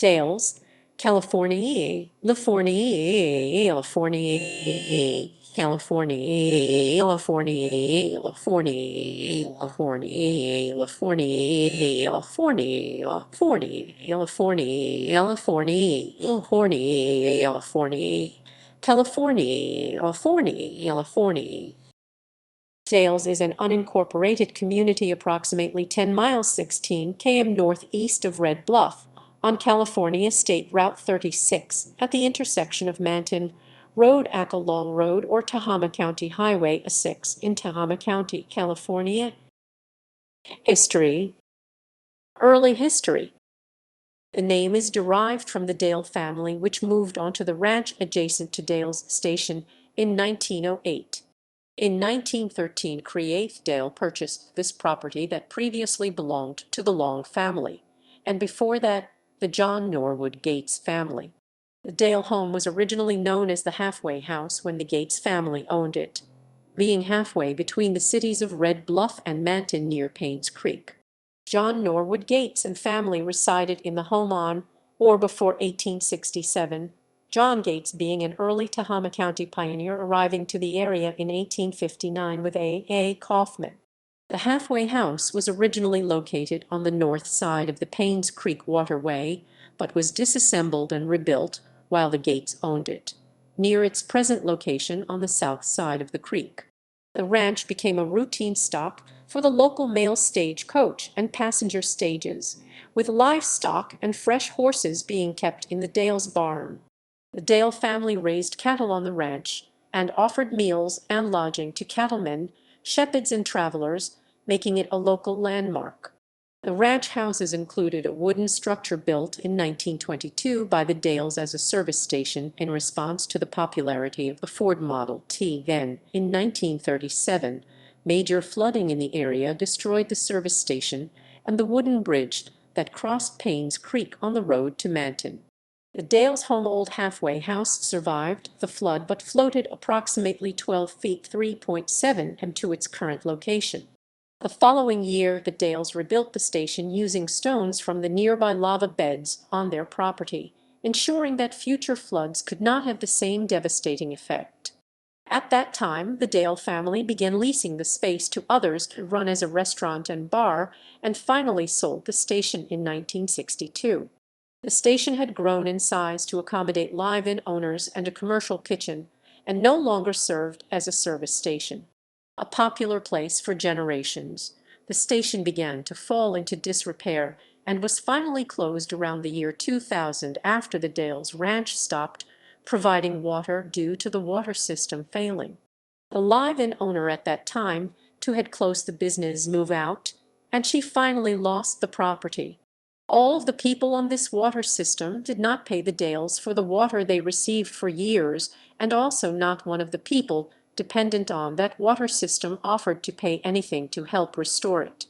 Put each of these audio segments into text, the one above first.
Dales, California, California, California, California, California, California, California, California, California, California, California, California, California, California, California. Dales is an unincorporated community approximately 10 miles 16 km northeast of Red Bluff on California State Route 36 at the intersection of Manton Road, Long Road, or Tehama County Highway A6 in Tehama County, California. History. Early history. The name is derived from the Dale family, which moved onto the ranch adjacent to Dale's Station in 1908. In 1913, Dale purchased this property that previously belonged to the Long family, and before that, the John Norwood Gates family. The Dale home was originally known as the Halfway House when the Gates family owned it, being halfway between the cities of Red Bluff and Manton near Paynes Creek. John Norwood Gates and family resided in the home on or before 1867, John Gates being an early Tehama County pioneer arriving to the area in 1859 with A. Kaufman. The halfway house was originally located on the north side of the Paynes Creek waterway, but was disassembled and rebuilt while the Gates owned it, near its present location on the south side of the creek. The ranch became a routine stop for the local mail stagecoach and passenger stages, with livestock and fresh horses being kept in the Dale's barn. The Dale family raised cattle on the ranch and offered meals and lodging to cattlemen, shepherds, and travelers, making it a local landmark. The ranch houses included a wooden structure built in 1922 by the Dales as a service station in response to the popularity of the Ford Model T. Then, in 1937, major flooding in the area destroyed the service station and the wooden bridge that crossed Paynes Creek on the road to Manton. The Dales' home old halfway house survived the flood but floated approximately 12 feet (3.7 to its current location. The following year, the Dales rebuilt the station using stones from the nearby lava beds on their property, ensuring that future floods could not have the same devastating effect. At that time, the Dale family began leasing the space to others to run as a restaurant and bar, and finally sold the station in 1962. The station had grown in size to accommodate live-in owners and a commercial kitchen, and no longer served as a service station. A popular place for generations, the station began to fall into disrepair and was finally closed around the year 2000 after the Dales Ranch stopped providing water due to the water system failing. The live-in owner at that time, too, had closed the business, moved out, and she finally lost the property. All of the people on this water system did not pay the Dales for the water they received for years, and also not one of the people dependent on that water system offered to pay anything to help restore it.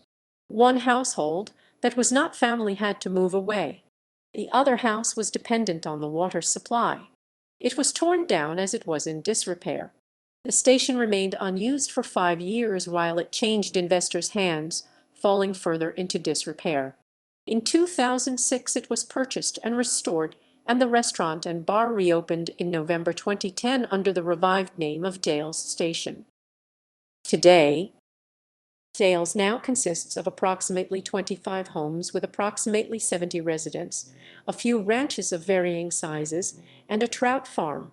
One household that was not family had to move away. The other house was dependent on the water supply. It was torn down as it was in disrepair. The station remained unused for 5 years while it changed investors' hands, falling further into disrepair. In 2006, it was purchased and restored, and the restaurant and bar reopened in November 2010 under the revived name of Dale's Station. Today, Dales now consists of approximately 25 homes with approximately 70 residents, a few ranches of varying sizes, and a trout farm.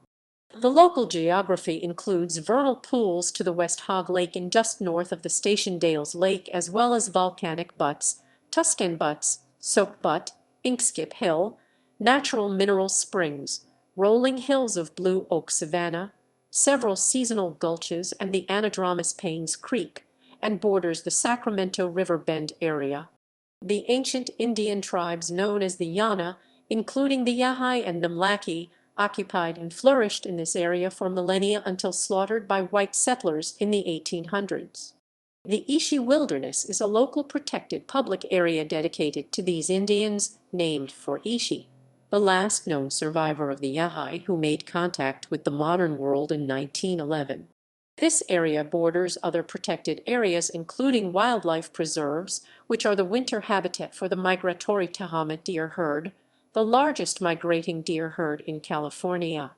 The local geography includes vernal pools to the west, Hog Lake in just north of the station, Dales Lake, as well as volcanic butts, Tuscan butts, Soap Butt, Inkskip Hill, natural mineral springs, rolling hills of blue oak savanna, several seasonal gulches, and the anadromous Paynes Creek, and borders the Sacramento River Bend area. The ancient Indian tribes known as the Yana, including the Yahai and Namlaki, occupied and flourished in this area for millennia until slaughtered by white settlers in the 1800s. The Ishi Wilderness is a local protected public area dedicated to these Indians, named for Ishi, the last known survivor of the Yahai who made contact with the modern world in 1911. This area borders other protected areas including wildlife preserves, which are the winter habitat for the migratory Tehama deer herd, the largest migrating deer herd in California.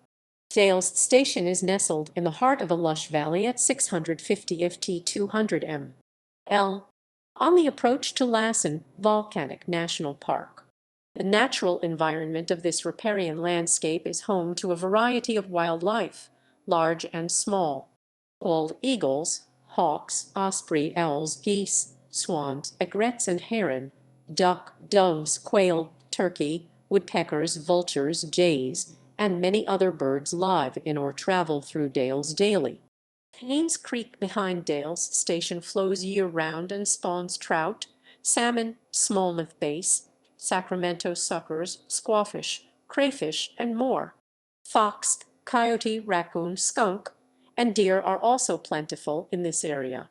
Dales Station is nestled in the heart of a lush valley at 650 ft 200 m.L. on the approach to Lassen Volcanic National Park. The natural environment of this riparian landscape is home to a variety of wildlife, large and small. Bald eagles, hawks, osprey, owls, geese, swans, egrets and heron, duck, doves, quail, turkey, woodpeckers, vultures, jays, and many other birds live in or travel through Dales daily. Haynes Creek behind Dales Station flows year-round and spawns trout, salmon, smallmouth bass, Sacramento suckers, squawfish, crayfish, and more. Fox, coyote, raccoon, skunk, and deer are also plentiful in this area.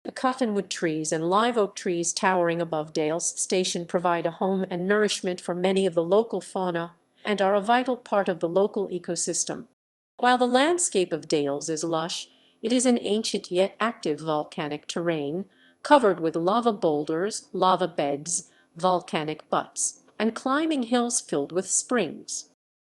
The cottonwood trees and live oak trees towering above Dales Station provide a home and nourishment for many of the local fauna and are a vital part of the local ecosystem. While the landscape of Dales is lush, it is an ancient yet active volcanic terrain, covered with lava boulders, lava beds, volcanic butts, and climbing hills filled with springs.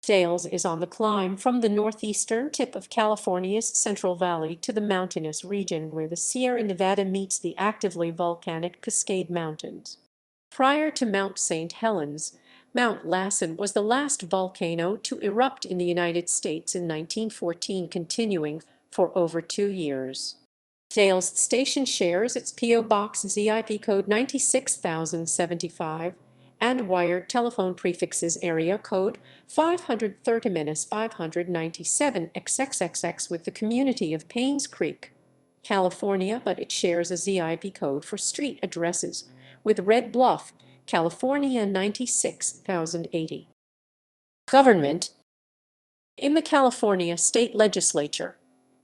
Dales is on the climb from the northeastern tip of California's Central Valley to the mountainous region where the Sierra Nevada meets the actively volcanic Cascade Mountains. Prior to Mount St. Helens, Mount Lassen was the last volcano to erupt in the United States in 1914, continuing for over 2 years. Dales Station shares its P.O. Box ZIP code 96075 and wired telephone prefixes area code 530-597XXXX with the community of Paynes Creek, California, but it shares a ZIP code for street addresses with Red Bluff, California 96080. Government. In the California State Legislature,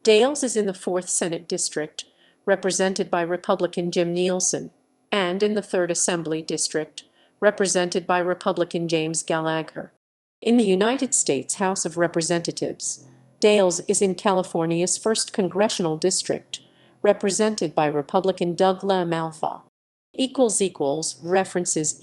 Dales is in the 4th Senate District, represented by Republican Jim Nielsen, and in the 3rd Assembly District, represented by Republican James Gallagher. In the United States House of Representatives, Dales is in California's 1st Congressional District, represented by Republican Doug LaMalfa. References ==